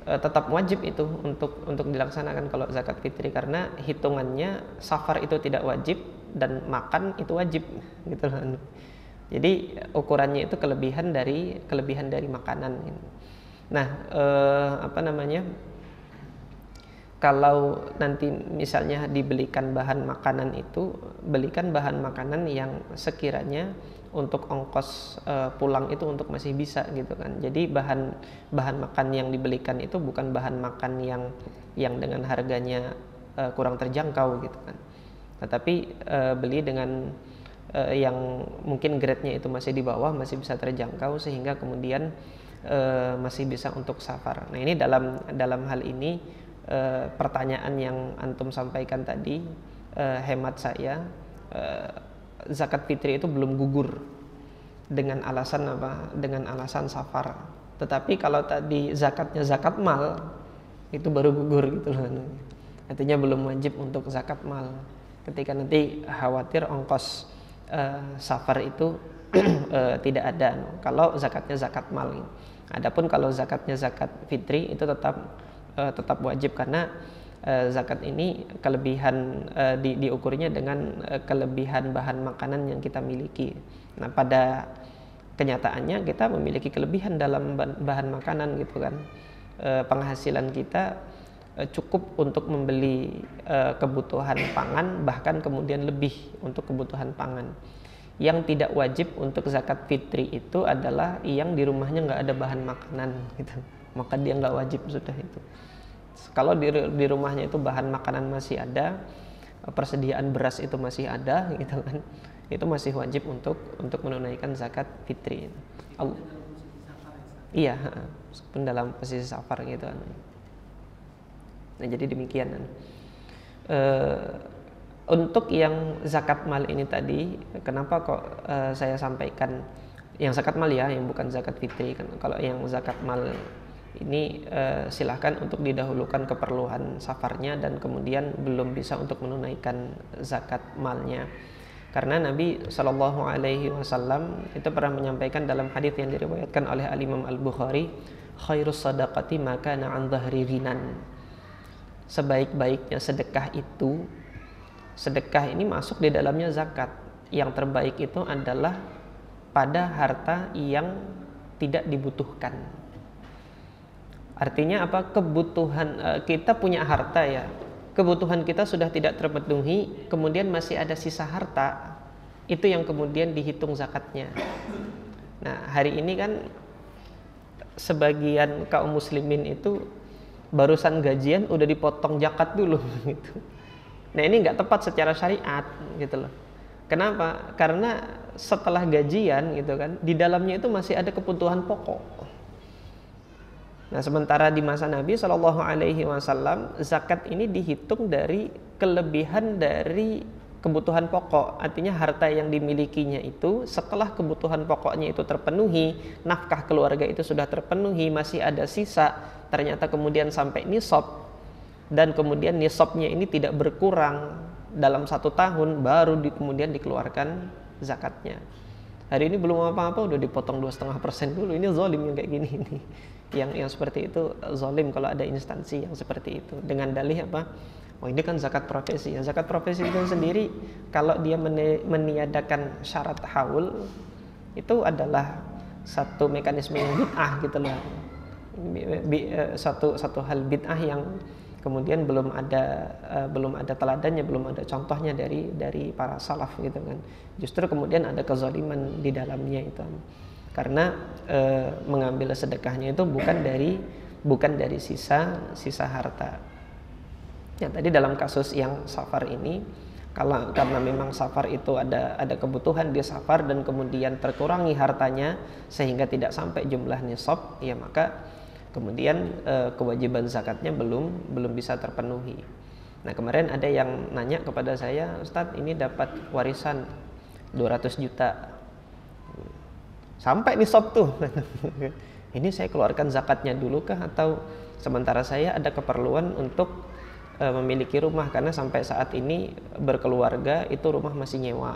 tetap wajib itu untuk dilaksanakan kalau zakat fitri, karena hitungannya safar itu tidak wajib dan makan itu wajib, gitu loh. Jadi ukurannya itu kelebihan dari makanan. Nah, kalau nanti misalnya dibelikan bahan makanan itu, belikan bahan makanan yang sekiranya untuk ongkos pulang itu untuk masih bisa, gitu kan. Jadi bahan makan yang dibelikan itu bukan bahan makan yang dengan harganya kurang terjangkau, gitu kan. Tetapi beli dengan yang mungkin grade-nya itu masih di bawah, masih bisa terjangkau, sehingga kemudian masih bisa untuk safar. Nah, ini dalam hal ini pertanyaan yang antum sampaikan tadi, hemat saya zakat fitri itu belum gugur dengan alasan apa? Dengan alasan safar. Tetapi kalau tadi zakatnya zakat mal, itu baru gugur, gitu loh. Artinya belum wajib untuk zakat mal. Ketika nanti khawatir ongkos safar itu tidak ada, kalau zakatnya zakat mal. Adapun kalau zakatnya zakat fitri itu tetap wajib, karena zakat ini kelebihan diukurnya dengan kelebihan bahan makanan yang kita miliki. Nah, pada kenyataannya kita memiliki kelebihan dalam bahan makanan, gitu kan. Penghasilan kita cukup untuk membeli kebutuhan pangan, bahkan kemudian lebih untuk kebutuhan pangan. Yang tidak wajib untuk zakat fitri itu adalah yang di rumahnya nggak ada bahan makanan, gitu. Maka dia nggak wajib sudah itu. Kalau di rumahnya itu bahan makanan masih ada, persediaan beras itu masih ada, gitu kan, itu masih wajib untuk menunaikan zakat fitri. Iya, meskipun dalam posisi safar, gitu kan. Nah, jadi demikian. Untuk yang zakat mal ini tadi, kenapa kok saya sampaikan yang zakat mal ya, yang bukan zakat fitri kan. Kalau yang zakat mal ini silahkan untuk didahulukan keperluan safarnya dan kemudian belum bisa untuk menunaikan zakat malnya, karena Nabi Shallallahu Alaihi Wasallam itu pernah menyampaikan dalam hadits yang diriwayatkan oleh Al-Imam Al-Bukhari, khairus sadaqati ma kana an dhahri ghinan. Sebaik-baiknya sedekah itu, sedekah ini masuk di dalamnya zakat. Yang terbaik itu adalah pada harta yang tidak dibutuhkan. Artinya apa? Kebutuhan kita punya harta ya. Kebutuhan kita sudah tidak terpenuhi, kemudian masih ada sisa harta. Itu yang kemudian dihitung zakatnya. Nah, hari ini kan sebagian kaum muslimin itu barusan gajian udah dipotong zakat dulu gitu. Nah, ini nggak tepat secara syariat gitu loh. Kenapa? Karena setelah gajian gitu kan, di dalamnya itu masih ada kebutuhan pokok. Nah, sementara di masa Nabi Shallallahu Alaihi Wasallam zakat ini dihitung dari kelebihan dari kebutuhan pokok. Artinya harta yang dimilikinya itu setelah kebutuhan pokoknya itu terpenuhi, nafkah keluarga itu sudah terpenuhi, masih ada sisa, ternyata kemudian sampai nisab, dan kemudian nisabnya ini tidak berkurang dalam 1 tahun, baru kemudian dikeluarkan zakatnya. Hari ini belum apa-apa udah dipotong 2,5% dulu. Ini zalim yang kayak gini ini. Yang seperti itu zalim kalau ada instansi yang seperti itu. Dengan dalih apa? Oh, ini kan zakat profesi. Ya, zakat profesi itu sendiri kalau dia meniadakan syarat haul, itu adalah satu mekanisme yang bid'ah gitu loh. Satu hal bid'ah yang kemudian belum ada teladannya, belum ada contohnya dari para salaf gitu kan. Justru kemudian ada kezaliman di dalamnya itu, karena mengambil sedekahnya itu bukan dari sisa harta. Ya, tadi dalam kasus yang safar ini, karena memang safar itu ada kebutuhan di safar dan kemudian terkurangi hartanya sehingga tidak sampai jumlah nisab, ya maka kemudian kewajiban zakatnya belum bisa terpenuhi. Nah, kemarin ada yang nanya kepada saya, Ustadz, ini dapat warisan 200 juta sampai nisab tuh. Ini saya keluarkan zakatnya dulu kah, atau sementara saya ada keperluan untuk memiliki rumah, karena sampai saat ini berkeluarga itu rumah masih nyewa.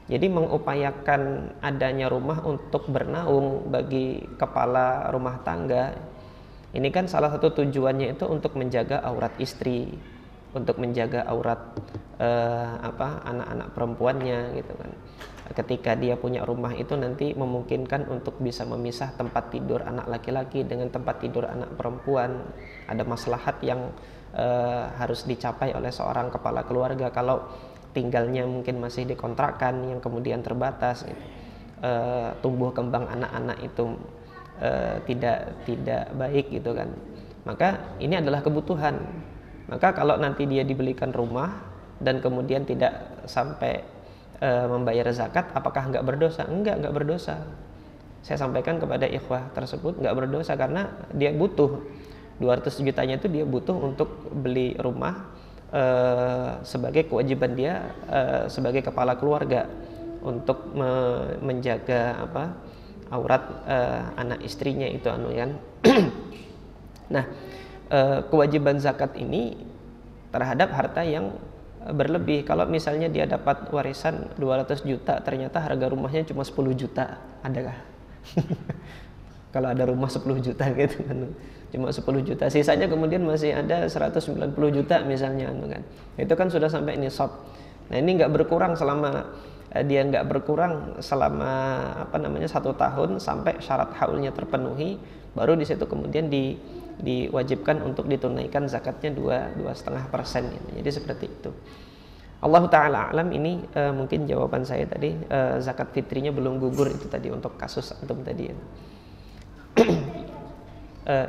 Jadi mengupayakan adanya rumah untuk bernaung bagi kepala rumah tangga. Ini kan salah satu tujuannya itu untuk menjaga aurat istri, untuk menjaga aurat anak-anak perempuannya gitu kan. Ketika dia punya rumah itu nanti memungkinkan untuk bisa memisah tempat tidur anak laki-laki dengan tempat tidur anak perempuan. Ada maslahat yang harus dicapai oleh seorang kepala keluarga kalau tinggalnya mungkin masih dikontrakkan yang kemudian terbatas gitu. Tumbuh kembang anak-anak itu tidak baik gitu kan. Maka ini adalah kebutuhan. Maka kalau nanti dia dibelikan rumah dan kemudian tidak sampai membayar zakat, apakah enggak berdosa? Enggak berdosa. Saya sampaikan kepada ikhwah tersebut, enggak berdosa karena dia butuh 200 jutanya itu dia butuh untuk beli rumah sebagai kewajiban dia sebagai kepala keluarga untuk menjaga aurat anak istrinya itu kan. Nah, kewajiban zakat ini terhadap harta yang berlebih. Kalau misalnya dia dapat warisan 200 juta, ternyata harga rumahnya cuma 10 juta, adakah? Kalau ada rumah 10 juta gitu kan, cuma 10 juta, sisanya kemudian masih ada 190 juta misalnya kan. Itu kan sudah sampai nisab. Nah, ini nggak berkurang selama 1 tahun sampai syarat haulnya terpenuhi, baru di situ kemudian diwajibkan untuk ditunaikan zakatnya 2,5%. Jadi seperti itu. Allah Ta'ala alam. Ini mungkin jawaban saya tadi. Zakat fitrinya belum gugur itu tadi untuk kasus antum tadi ya.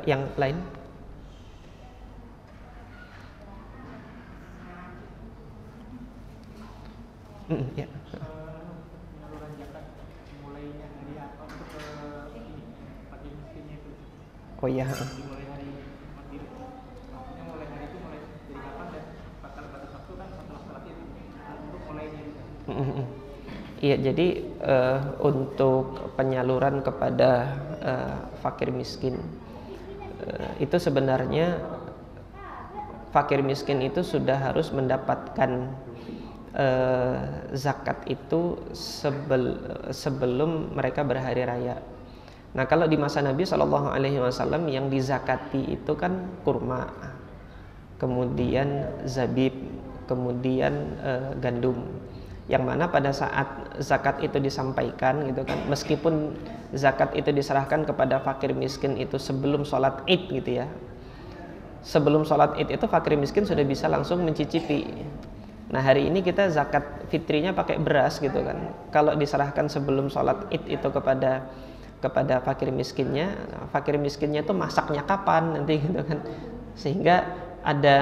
Yang lain? Ya. Penyaluran zakat mulainya dari apa untuk fakir miskinnya itu? Oh iya. Dimulai hari fakir. Maksudnya mulai hari itu mulai dari kapan, dan batas waktu kan setelah salat itu untuk mulainya. Iya, jadi untuk penyaluran kepada fakir miskin itu sebenarnya fakir miskin itu sudah harus mendapatkan zakat itu sebelum mereka berhari raya. Nah, kalau di masa Nabi Shallallahu Alaihi Wasallam yang dizakati itu kan kurma, kemudian zabib, kemudian gandum. yang mana pada saat zakat itu disampaikan gitu kan, meskipun zakat itu diserahkan kepada fakir miskin itu sebelum sholat Id gitu ya, sebelum sholat Id itu fakir miskin sudah bisa langsung mencicipi. Nah hari ini kita zakat fitrinya pakai beras gitu kan, kalau diserahkan sebelum sholat Id itu kepada fakir miskinnya itu masaknya kapan nanti gitu kan, sehingga ada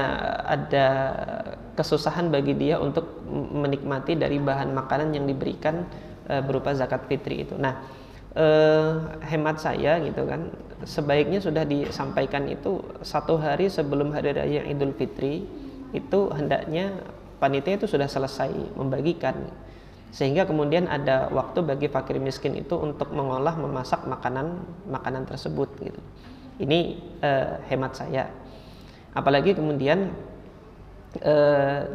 kesusahan bagi dia untuk menikmati dari bahan makanan yang diberikan berupa zakat fitri itu. Nah hemat saya gitu kan, sebaiknya sudah disampaikan itu 1 hari sebelum hari raya Idul Fitri, itu hendaknya panitia itu sudah selesai membagikan, sehingga kemudian ada waktu bagi fakir miskin itu untuk mengolah, memasak makanan tersebut gitu. Ini hemat saya. Apalagi kemudian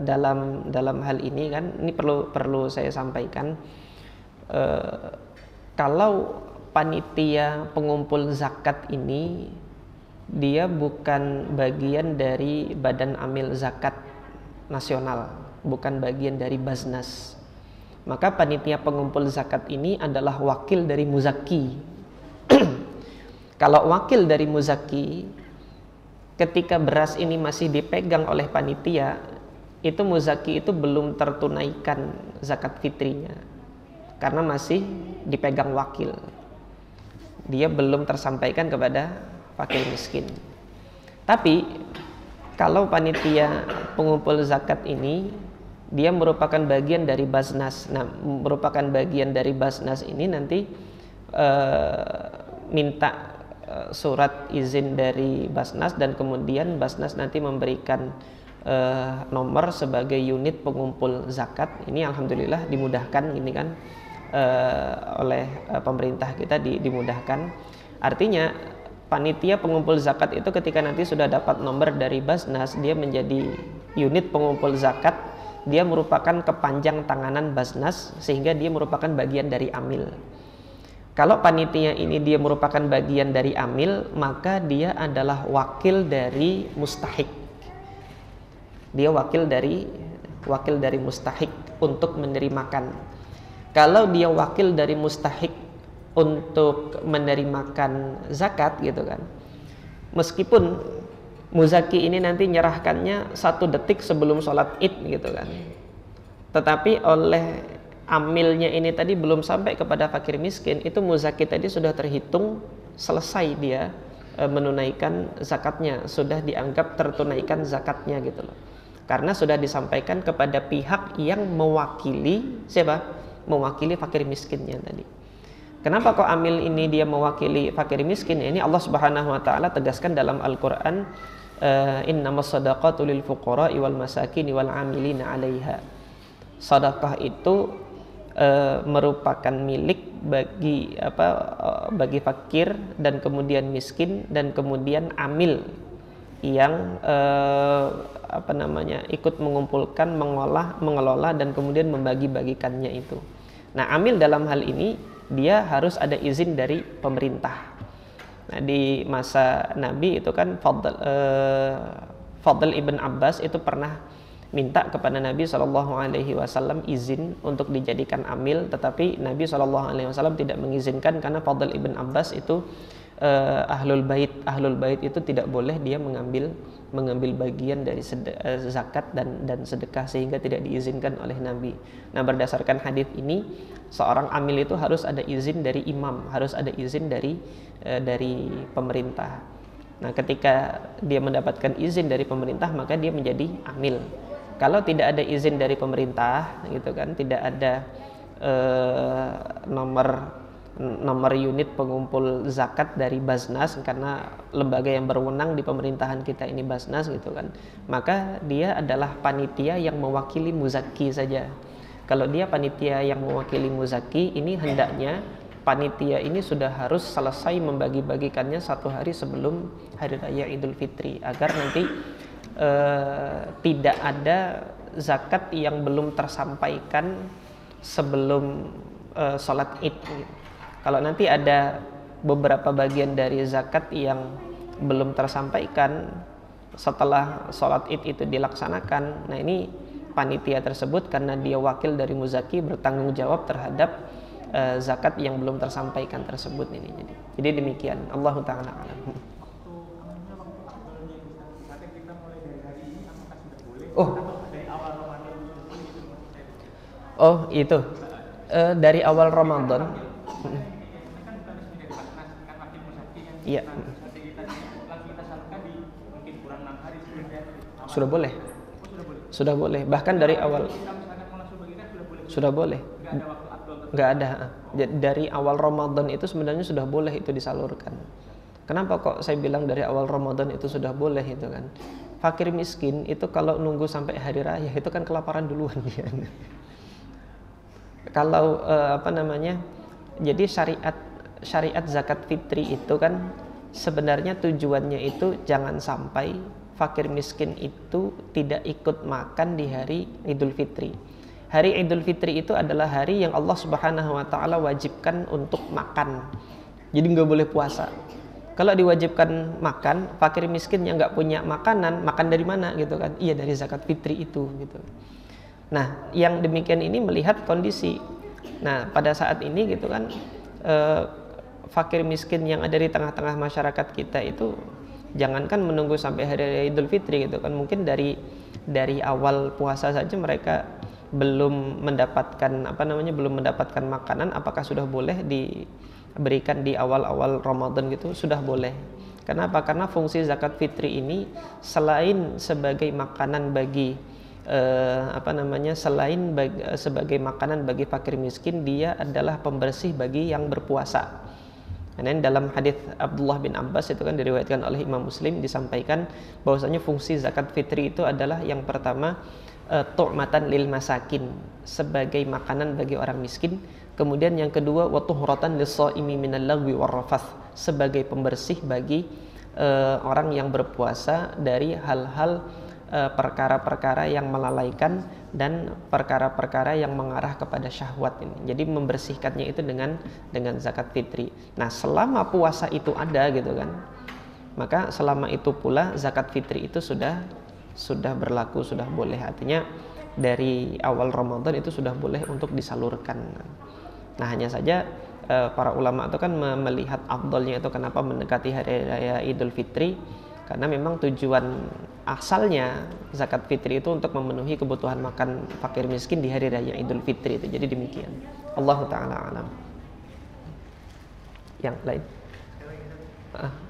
dalam hal ini kan, ini perlu saya sampaikan, kalau panitia pengumpul zakat ini dia bukan bagian dari Badan Amil Zakat Nasional, bukan bagian dari Basnas, maka panitia pengumpul zakat ini adalah wakil dari muzaki. Kalau wakil dari muzaki, ketika beras ini masih dipegang oleh panitia, itu muzaki itu belum tertunaikan zakat fitrinya karena masih dipegang wakil, dia belum tersampaikan kepada fakir miskin. Tapi kalau panitia pengumpul zakat ini dia merupakan bagian dari Basnas. Nah, merupakan bagian dari Basnas ini nanti minta surat izin dari Basnas, dan kemudian Basnas nanti memberikan nomor sebagai unit pengumpul zakat. Ini alhamdulillah dimudahkan ini kan oleh pemerintah kita, dimudahkan. Artinya panitia pengumpul zakat itu ketika nanti sudah dapat nomor dari Basnas, dia menjadi unit pengumpul zakat, dia merupakan kepanjang tanganan Basnas, sehingga dia merupakan bagian dari amil. Kalau panitia ini dia merupakan bagian dari amil, maka dia adalah wakil dari mustahik. Dia wakil dari mustahik untuk menerimakan. Kalau dia wakil dari mustahik untuk menerimakan zakat gitu kan, meskipun muzaki ini nanti nyerahkannya 1 detik sebelum sholat Id gitu kan, tetapi oleh amilnya ini tadi belum sampai kepada fakir miskin, itu muzaki tadi sudah terhitung selesai dia menunaikan zakatnya, sudah dianggap tertunaikan zakatnya gitu loh, karena sudah disampaikan kepada pihak yang mewakili siapa? Mewakili fakir miskinnya tadi. Kenapa kok amil ini dia mewakili fakir miskin? Ini Allah Subhanahu wa taala tegaskan dalam Al-Qur'an, innamas shadaqatu lil fuqara'i wal masakini wal 'amilina 'alaiha. Sedekah itu merupakan milik bagi fakir dan kemudian miskin dan kemudian amil yang ikut mengumpulkan, mengelola dan kemudian membagi-bagikannya itu. Nah, amil dalam hal ini dia harus ada izin dari pemerintah. Nah, di masa Nabi itu kan Fadl ibn Abbas itu pernah minta kepada Nabi SAW izin untuk dijadikan amil, tetapi Nabi SAW tidak mengizinkan karena Fadl ibn Abbas itu ahlul bait itu tidak boleh dia mengambil bagian dari zakat dan sedekah, sehingga tidak diizinkan oleh Nabi. Nah, berdasarkan hadis ini, seorang amil itu harus ada izin dari imam, harus ada izin dari pemerintah. Nah, ketika dia mendapatkan izin dari pemerintah, maka dia menjadi amil. Kalau tidak ada izin dari pemerintah gitu kan, tidak ada nomor unit pengumpul zakat dari Basnas, karena lembaga yang berwenang di pemerintahan kita ini Basnas gitu kan, maka dia adalah panitia yang mewakili muzaki saja. Kalau dia panitia yang mewakili muzaki, ini hendaknya panitia ini sudah harus selesai membagi-bagikannya 1 hari sebelum hari raya Idul Fitri, agar nanti tidak ada zakat yang belum tersampaikan sebelum sholat Id. Kalau nanti ada beberapa bagian dari zakat yang belum tersampaikan setelah sholat Id itu dilaksanakan, nah ini panitia tersebut karena dia wakil dari muzaki bertanggung jawab terhadap zakat yang belum tersampaikan tersebut ini. Jadi demikian. Allahu taala alam. Oh itu dari awal Ramadan. Iya. Sudah boleh. Sudah boleh. Bahkan dari awal sudah boleh. Nggak ada. Dari awal Ramadan itu sebenarnya sudah boleh itu disalurkan. Kenapa kok saya bilang dari awal Ramadan itu sudah boleh itu kan? Fakir miskin itu kalau nunggu sampai hari raya itu kan kelaparan duluan dia. Kalau jadi syariat zakat fitri itu kan sebenarnya tujuannya itu jangan sampai fakir miskin itu tidak ikut makan di hari Idul Fitri. Hari Idul Fitri itu adalah hari yang Allah Subhanahu wa taala wajibkan untuk makan. Jadi nggak boleh puasa. Kalau diwajibkan makan, fakir miskin yang nggak punya makanan, makan dari mana gitu kan? Iya, dari zakat fitri itu gitu. Nah, yang demikian ini melihat kondisi. Nah, pada saat ini gitu kan, fakir miskin yang ada di tengah-tengah masyarakat kita itu, jangankan menunggu sampai hari Idul Fitri gitu kan, mungkin dari awal puasa saja mereka belum mendapatkan makanan. Apakah sudah boleh diberikan di awal-awal Ramadan gitu? Sudah boleh. Kenapa? Karena fungsi zakat fitri ini selain sebagai makanan bagi sebagai makanan bagi fakir miskin, dia adalah pembersih bagi yang berpuasa. Dan dalam hadis Abdullah bin Abbas itu kan diriwayatkan oleh Imam Muslim, disampaikan bahwasanya fungsi zakat fitri itu adalah yang pertama tu'matan lil masakin, sebagai makanan bagi orang miskin. Kemudian yang kedua wa tuhratan lis-shaimi minal lagwi war-rafath, sebagai pembersih bagi orang yang berpuasa dari hal-hal perkara-perkara yang melalaikan dan perkara-perkara yang mengarah kepada syahwat ini. Jadi membersihkannya itu dengan zakat fitri. Nah, selama puasa itu ada gitu kan, maka selama itu pula zakat fitri itu sudah berlaku, sudah boleh. Artinya dari awal Ramadan itu sudah boleh untuk disalurkan. Nah, hanya saja para ulama itu kan melihat afdalnya itu kenapa mendekati hari raya Idul Fitri, karena memang tujuan asalnya zakat fitri itu untuk memenuhi kebutuhan makan fakir miskin di hari raya Idul Fitri itu. Jadi demikian. Allahu taala alam. Yang lain?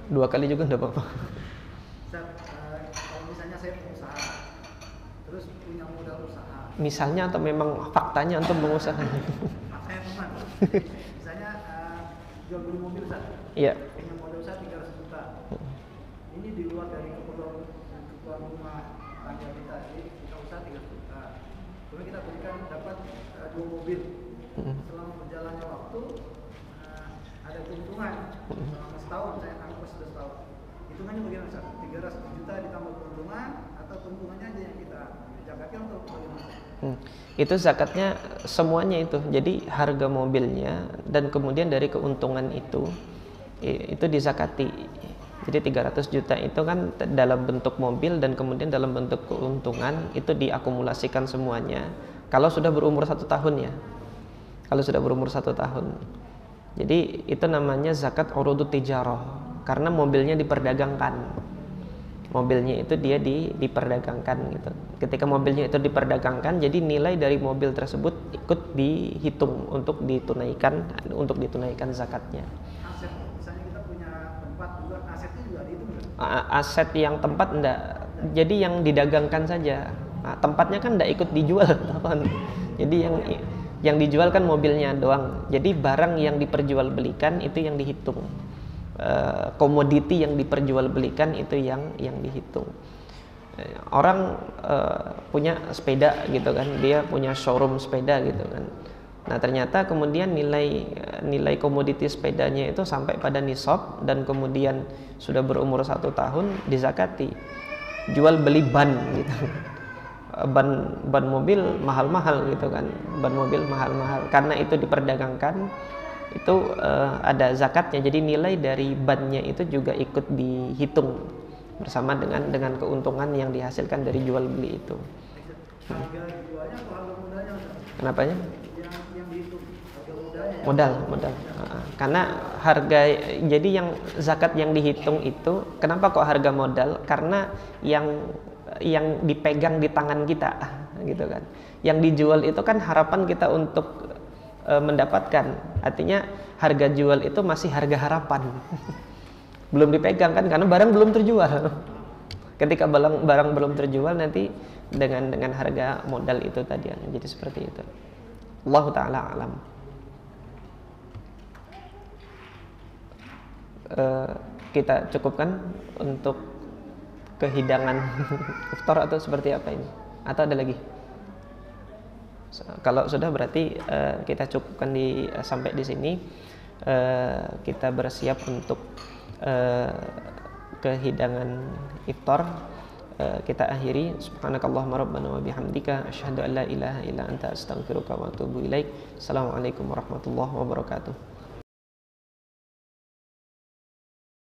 2 kali juga enggak apa-apa. Kalau misalnya saya pengusaha, terus punya modal usaha. Misalnya atau memang faktanya untuk mengusaha? Saya teman. Misalnya jual beli mobil, Ustaz. Iya. Punya modal usaha 300 juta. Ini di luar dari keperluan rumah tangga kita, jadi kita usaha 3 juta. Kemudian kita berikan dapat 2 mobil. Selama berjalannya waktu ada keuntungan selama setahun, saya anggap sudah setahun. Hitungannya bagaimana, Ustaz? 300 juta ditambah keuntungan atau keuntungannya aja yang kita zakatkan atau bagaimana? Itu zakatnya semuanya itu. Jadi harga mobilnya dan kemudian dari keuntungan itu dizakati. Jadi 300 juta itu kan dalam bentuk mobil dan kemudian dalam bentuk keuntungan itu diakumulasikan semuanya. Kalau sudah berumur 1 tahun ya. Kalau sudah berumur 1 tahun. Jadi itu namanya zakat urudut tijarah, karena mobilnya diperdagangkan. Mobilnya itu dia diperdagangkan gitu. Ketika mobilnya itu diperdagangkan, jadi nilai dari mobil tersebut ikut dihitung untuk ditunaikan zakatnya. Aset, misalnya kita punya tempat juga, asetnya juga dihitung kan? Aset yang tempat enggak. Jadi yang didagangkan saja. Nah, tempatnya kan enggak ikut dijual, kan? Jadi yang dijual kan mobilnya doang. Jadi barang yang diperjualbelikan itu yang dihitung. Komoditi yang diperjualbelikan itu yang dihitung. Orang punya sepeda gitu kan, dia punya showroom sepeda gitu kan. Nah, ternyata kemudian nilai komoditi sepedanya itu sampai pada nisab dan kemudian sudah berumur 1 tahun dizakati. Jual beli ban gitu. Ban mobil mahal-mahal gitu kan. Ban mobil mahal-mahal karena itu diperdagangkan, itu ada zakatnya. Jadi nilai dari bannya itu juga ikut dihitung bersama dengan keuntungan yang dihasilkan dari jual beli itu. Harga Kenapanya? Yang dihitung harga modalnya. Modal. Karena harga, jadi yang zakat yang dihitung itu, kenapa kok harga modal? Karena yang dipegang di tangan kita, gitu kan. Yang dijual itu kan harapan kita untuk mendapatkan. Artinya harga jual itu masih harga harapan. Belum dipegang kan, karena barang belum terjual. Ketika barang belum terjual, nanti dengan harga modal itu tadi, jadi seperti itu. Allah Ta'ala alam. Kita cukupkan untuk kehidangan iftar atau seperti apa ini? Atau ada lagi? Kalau sudah berarti kita cukupkan sampai di sini. Kita bersiap untuk kehidangan iftar. Kita akhiri. Subhanakallahumma rabbana wa bihamdika asyhadu an la ilaha illa anta astaghfiruka wa atubu ilaik. Assalamualaikum warahmatullahi wabarakatuh.